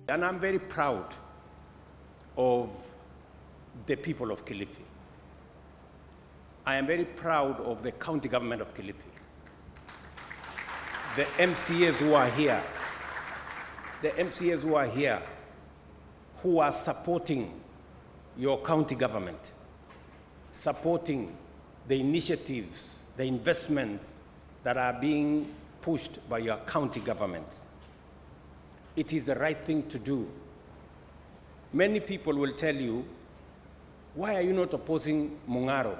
And I'm very proud of the people of Kilifi. I am very proud of the county government of Kilifi. The MCAs who are here, who are supporting your county government, supporting the initiatives, the investments that are being pushed by your county governments. It is the right thing to do. Many people will tell you, why are you not opposing Mungaro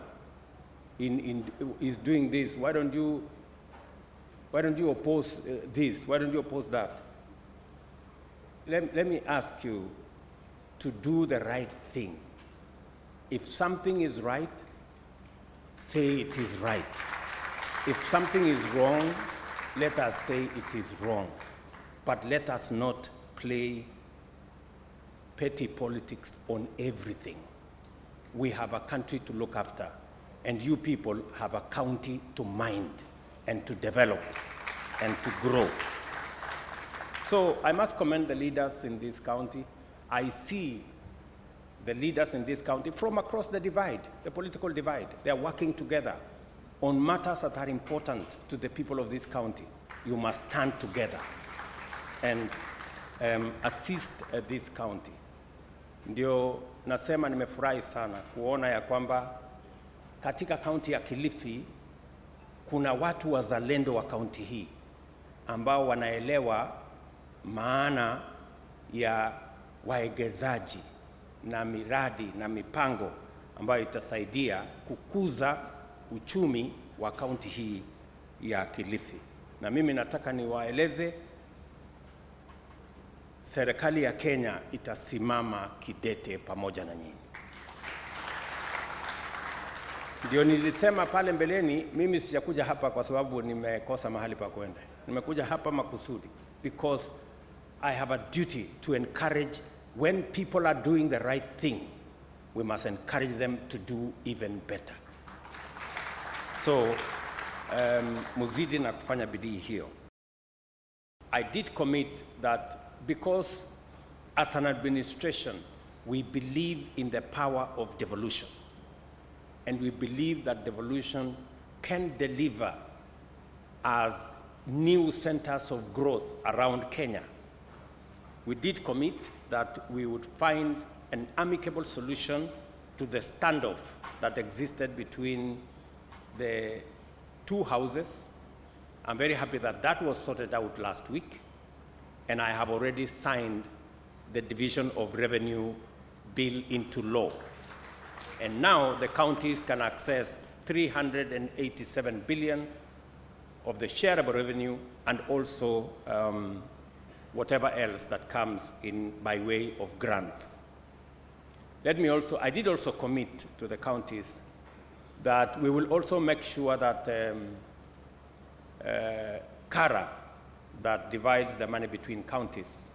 is doing this? Why don't you oppose this? Why don't you oppose that? Let me ask you to do the right thing. If something is right, say it is right. If something is wrong, let us say it is wrong. But let us not play petty politics on everything. We have a country to look after, and you people have a county to mind and to develop and to grow. So I must commend the leaders in this county. I see the leaders in this county from across the divide, the political divide. They are working together on matters that are important to the people of this county. You must stand together and assist this county. Ndio nasema nimefurahi sana kuona ya kwamba katika kaunti ya Kilifi kuna watu wazalendo wa kaunti hii ambao wanaelewa maana ya waegezaji na miradi na mipango ambayo itasaidia kukuza uchumi wa kaunti hii ya Kilifi. Na mimi nataka niwaeleze serikali ya Kenya itasimama kidete pamoja na nyinyi. Ndio nilisema pale mbeleni, mimi sijakuja hapa kwa sababu nimekosa mahali pa kwenda. Nimekuja hapa makusudi because I have a duty to encourage when people are doing the right thing, we must encourage them to do even better. So, muzidi na kufanya bidii hiyo. I did commit that because as an administration, we believe in the power of devolution. And we believe that devolution can deliver as new centers of growth around Kenya. We did commit that we would find an amicable solution to the standoff that existed between the two houses. I'm very happy that that was sorted out last week, and I have already signed the Division of Revenue bill into law. And now the counties can access 387 billion of the shareable revenue and also whatever else that comes in by way of grants. I did also commit to the counties that we will also make sure that CARA, that divides the money between counties,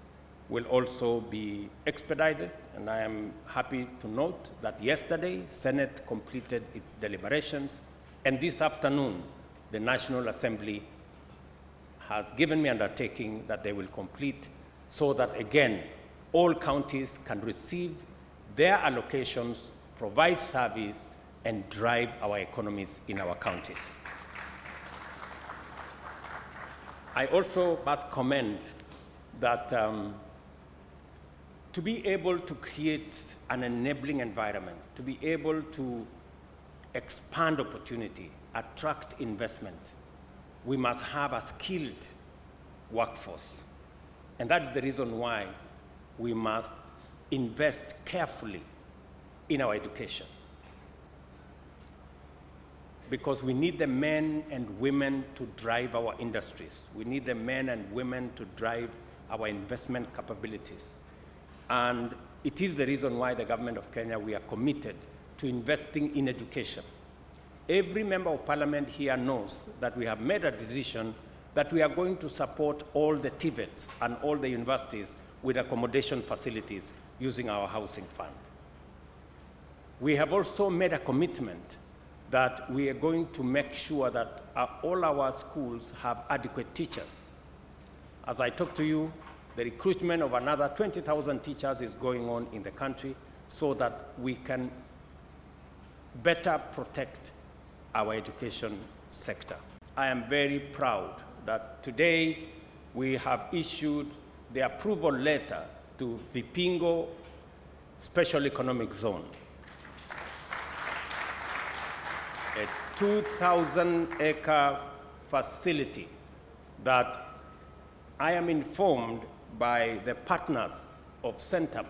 will also be expedited. And I am happy to note that yesterday, Senate completed its deliberations, and this afternoon, the National Assembly has given me undertaking that they will complete so that, again, all counties can receive their allocations, provide service, and drive our economies in our counties. I also must commend that to be able to create an enabling environment, to be able to expand opportunity, attract investment, we must have a skilled workforce. And that's the reason why we must invest carefully in our education. Because we need the men and women to drive our industries. We need the men and women to drive our investment capabilities. And it is the reason why the government of Kenya, we are committed to investing in education. Every member of parliament here knows that we have made a decision that we are going to support all the TVETs and all the universities with accommodation facilities using our housing fund. We have also made a commitment that we are going to make sure that all our schools have adequate teachers. As I talk to you, the recruitment of another 20,000 teachers is going on in the country so that we can better protect our education sector. I am very proud that today we have issued the approval letter to Vipingo Special Economic Zone, a 2,000-acre facility that I am informed by the partners of Centum,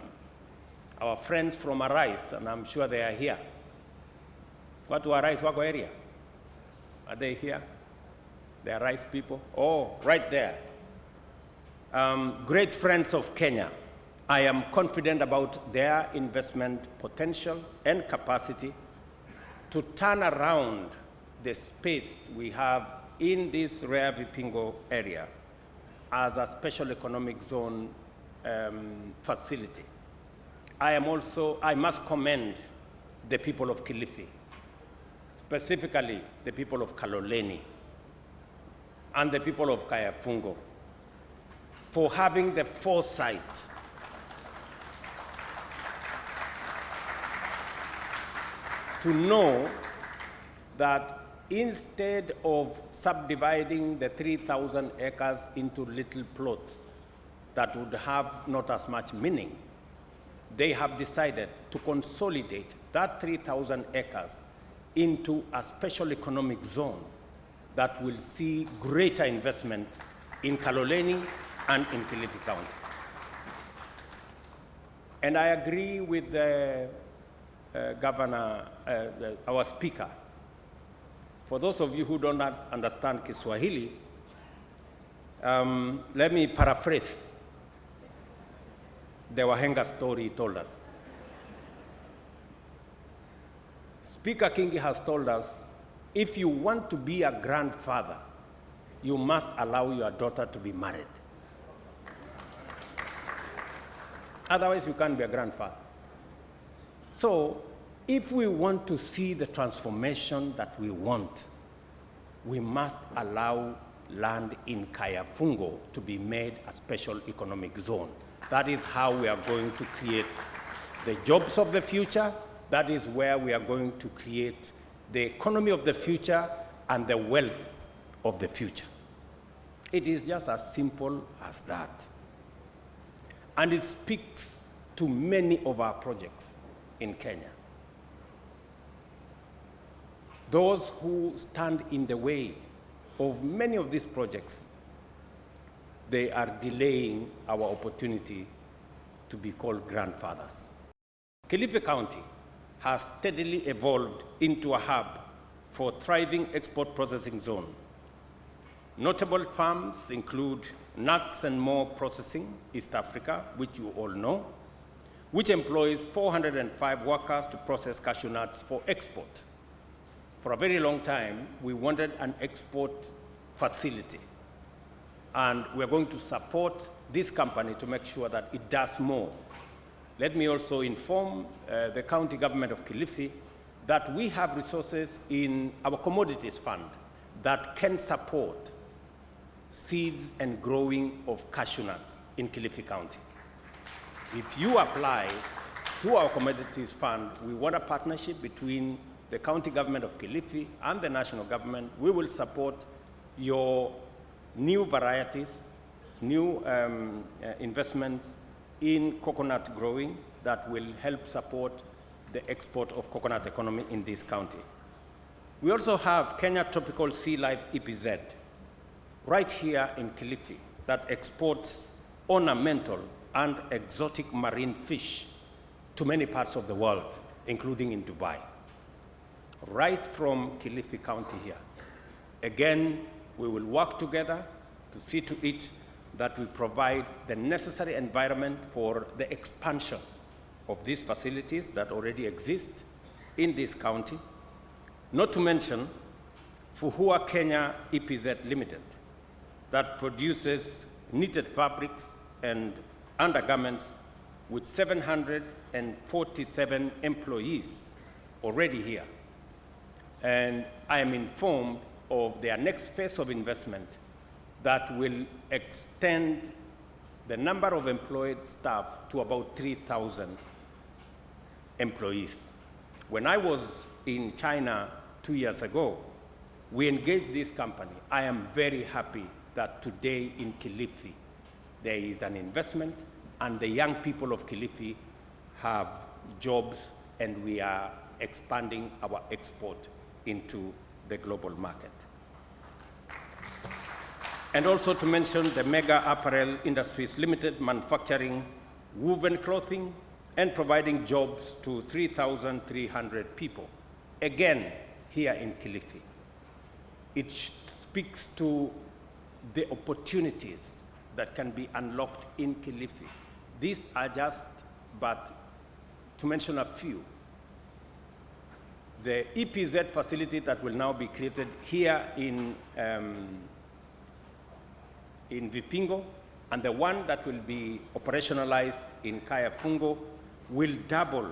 our friends from Arise, and I'm sure they are here. What to Arise, Wako area? Are they here? The Arise people? Oh, right there. Great friends of Kenya. I am confident about their investment potential and capacity to turn around the space we have in this rare Vipingo area as a special economic zone facility. I must commend the people of Kilifi, specifically the people of Kaloleni and the people of Kayafungo, for having the foresight to know that instead of subdividing the 3,000 acres into little plots that would have not as much meaning, they have decided to consolidate that 3,000 acres into a special economic zone that will see greater investment in Kaloleni and in Kilifi County. And I agree with the Governor, our Speaker. For those of you who don't understand Kiswahili, let me paraphrase the Wahenga story he told us. Speaker Kingi has told us, if you want to be a grandfather, you must allow your daughter to be married. Otherwise, you can't be a grandfather. So, if we want to see the transformation that we want, we must allow land in Kayafungo to be made a special economic zone. That is how we are going to create the jobs of the future. That is where we are going to create the economy of the future and the wealth of the future. It is just as simple as that. And it speaks to many of our projects in Kenya. Those who stand in the way of many of these projects, they are delaying our opportunity to be called grandfathers. Kilifi County has steadily evolved into a hub for thriving export processing zone. Notable farms include Nuts and More Processing, East Africa, which you all know, which employs 405 workers to process cashew nuts for export. For a very long time, we wanted an export facility, and we're going to support this company to make sure that it does more. Let me also inform the county government of Kilifi that we have resources in our commodities fund that can support seeds and growing of cashew nuts in Kilifi County. If you apply to our commodities fund, we want a partnership between the county government of Kilifi and the national government. We will support your new varieties, new investments in coconut growing that will help support the export of coconut economy in this county. We also have Kenya Tropical Sea Life EPZ right here in Kilifi that exports ornamental and exotic marine fish to many parts of the world, including in Dubai. Right from Kilifi County here. Again, we will work together to see to it that we provide the necessary environment for the expansion of these facilities that already exist in this county, not to mention Fuhua Kenya EPZ Limited that produces knitted fabrics and undergarments with 747 employees already here. and I am informed of their next phase of investment that will extend the number of employed staff to about 3,000 employees. When I was in China 2 years ago, we engaged this company. I am very happy that today in Kilifi, there is an investment, and the young people of Kilifi have jobs, and we are expanding our export into the global market. And also to mention the Mega Apparel Industries Limited, manufacturing woven clothing and providing jobs to 3,300 people, again, here in Kilifi. It speaks to the opportunities that can be unlocked in Kilifi. These are just, but to mention a few. The EPZ facility that will now be created here in Vipingo, and the one that will be operationalized in Kaya Fungo will double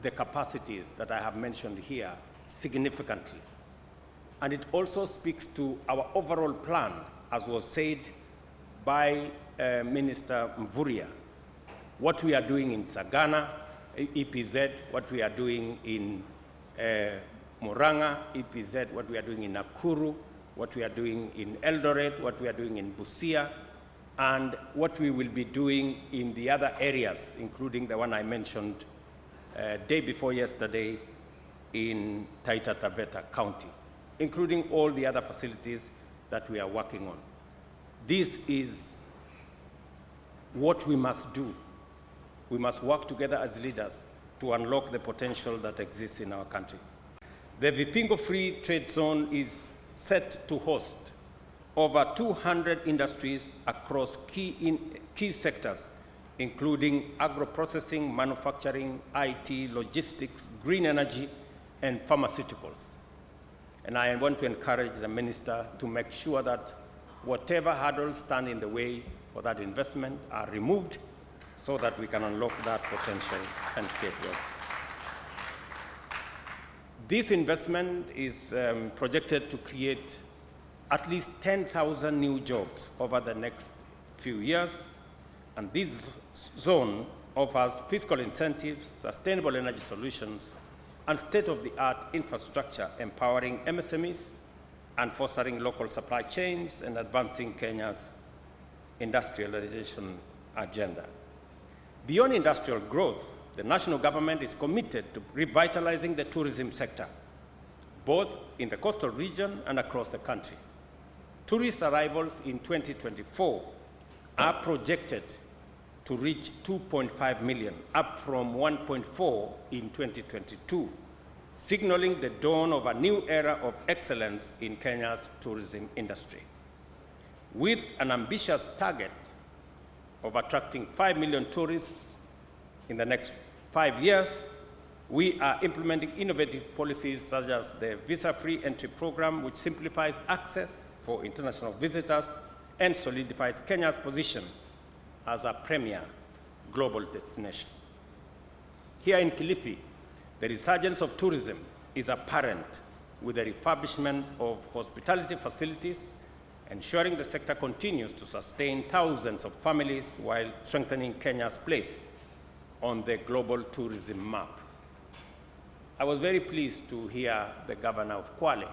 the capacities that I have mentioned here significantly. And it also speaks to our overall plan, as was said by Minister Mvurya, what we are doing in Sagana, EPZ, what we are doing in Muranga, EPZ, what we are doing in Nakuru, what we are doing in Eldoret, what we are doing in Busia, and what we will be doing in the other areas, including the one I mentioned day before yesterday in Taita Taveta County, including all the other facilities that we are working on. This is what we must do. We must work together as leaders to unlock the potential that exists in our country. The Vipingo Free Trade Zone is set to host over 200 industries across key sectors, including agro-processing, manufacturing, IT, logistics, green energy, and pharmaceuticals. And I want to encourage the minister to make sure that whatever hurdles stand in the way for that investment are removed so that we can unlock that potential and create jobs. This investment is projected to create at least 10,000 new jobs over the next few years, and this zone offers fiscal incentives, sustainable energy solutions, and state-of-the-art infrastructure, empowering MSMEs and fostering local supply chains and advancing Kenya's industrialization agenda. Beyond industrial growth, the national government is committed to revitalizing the tourism sector, both in the coastal region and across the country. Tourist arrivals in 2024 are projected to reach 2.5 million, up from 1.4 in 2022, signaling the dawn of a new era of excellence in Kenya's tourism industry. With an ambitious target of attracting 5 million tourists in the next 5 years, we are implementing innovative policies such as the visa-free entry program, which simplifies access for international visitors and solidifies Kenya's position as a premier global destination. Here in Kilifi, the resurgence of tourism is apparent with the refurbishment of hospitality facilities, ensuring the sector continues to sustain thousands of families while strengthening Kenya's place on the global tourism map. I was very pleased to hear the governor of Kwale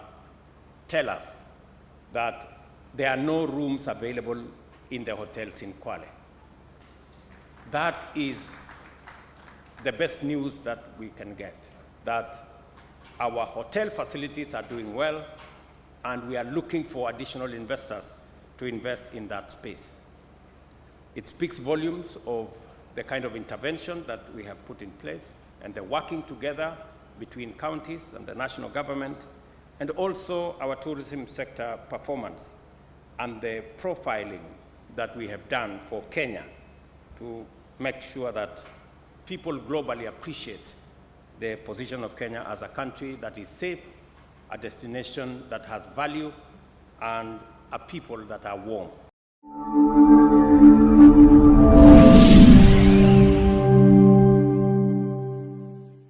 tell us that there are no rooms available in the hotels in Kwale. That is the best news that we can get, that our hotel facilities are doing well, and we are looking for additional investors to invest in that space. It speaks volumes of the kind of intervention that we have put in place and the working together between counties and the national government, and also our tourism sector performance and the profiling that we have done for Kenya to make sure that people globally appreciate the position of Kenya as a country that is safe, a destination that has value, and a people that are warm.